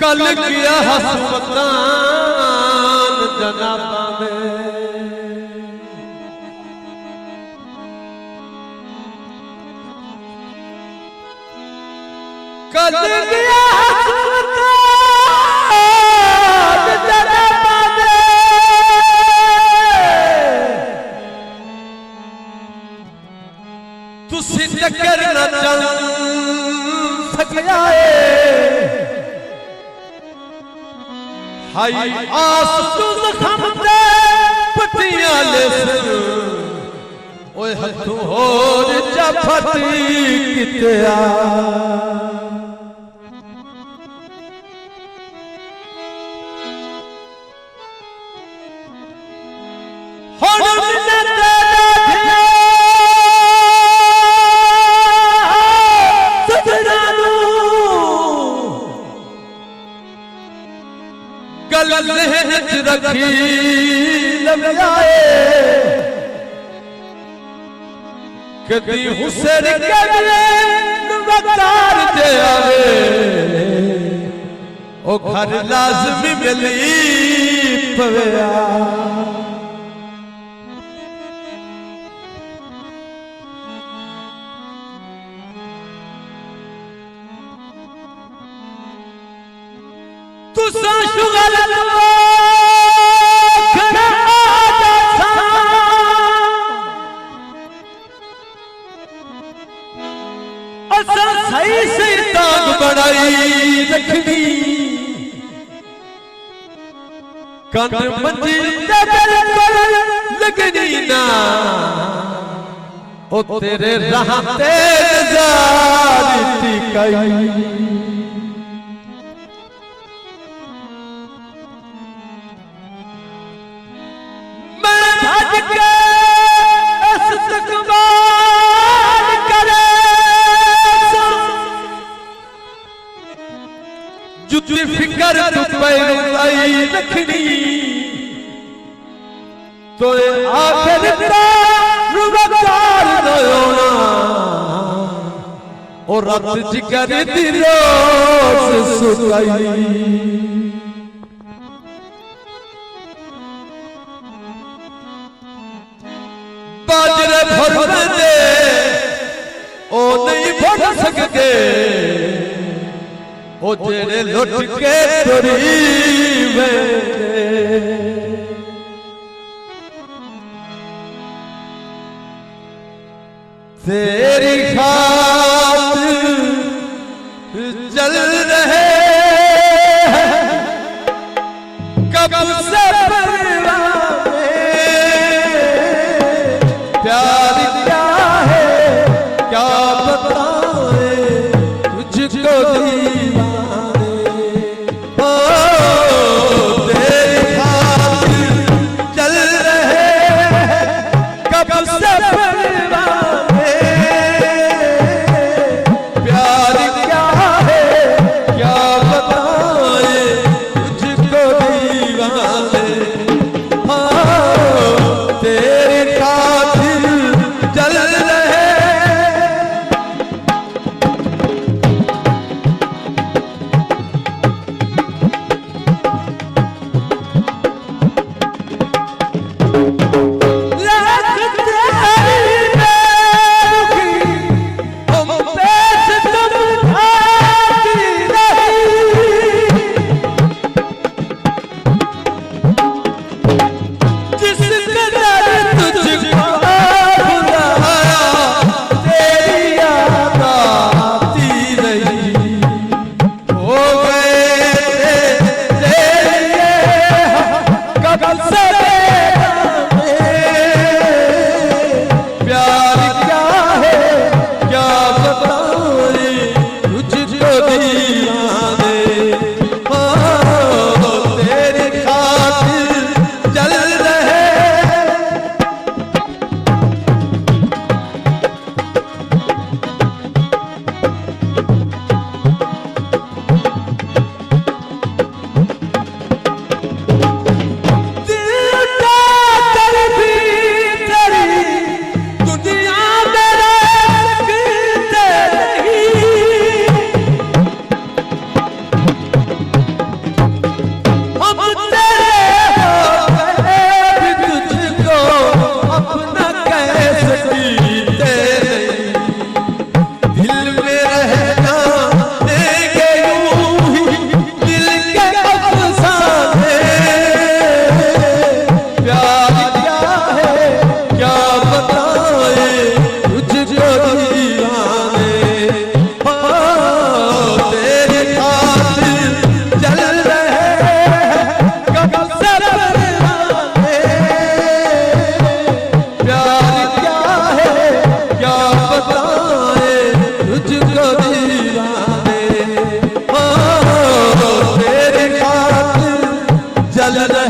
कल गया हस्पताल जनाबा में कल गया हस्पताल जनाबा में तुसी टक्कर न चल सकिया हाय आस तू जख्म ते पट्टियां ले सिर ओए हथों होर जा फटी कित्या हुण मिन्नत दा सजना नू गल ज़हन च रखी लॻाए कदी हुसैन कदले वकार जे आवे ओ घर लाज़मी मिली पवया तुसा शुगल असा सही से ताक बनाई रखनी कन मंजिल ते बिल्कुल लगनी ना ओ तेरे राह ते जारी कई जुती फिकर पैरुलाई रखनी तो आखिर रुबकार नयोना और रत जिगर दिलो से सुकाई बाजरे भर दे ओ नहीं भर सकते ओ तेरे लुट के तुरी तेरी खातिर जल रहे कब से प्यार क्या है क्या बताए तुझको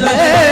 है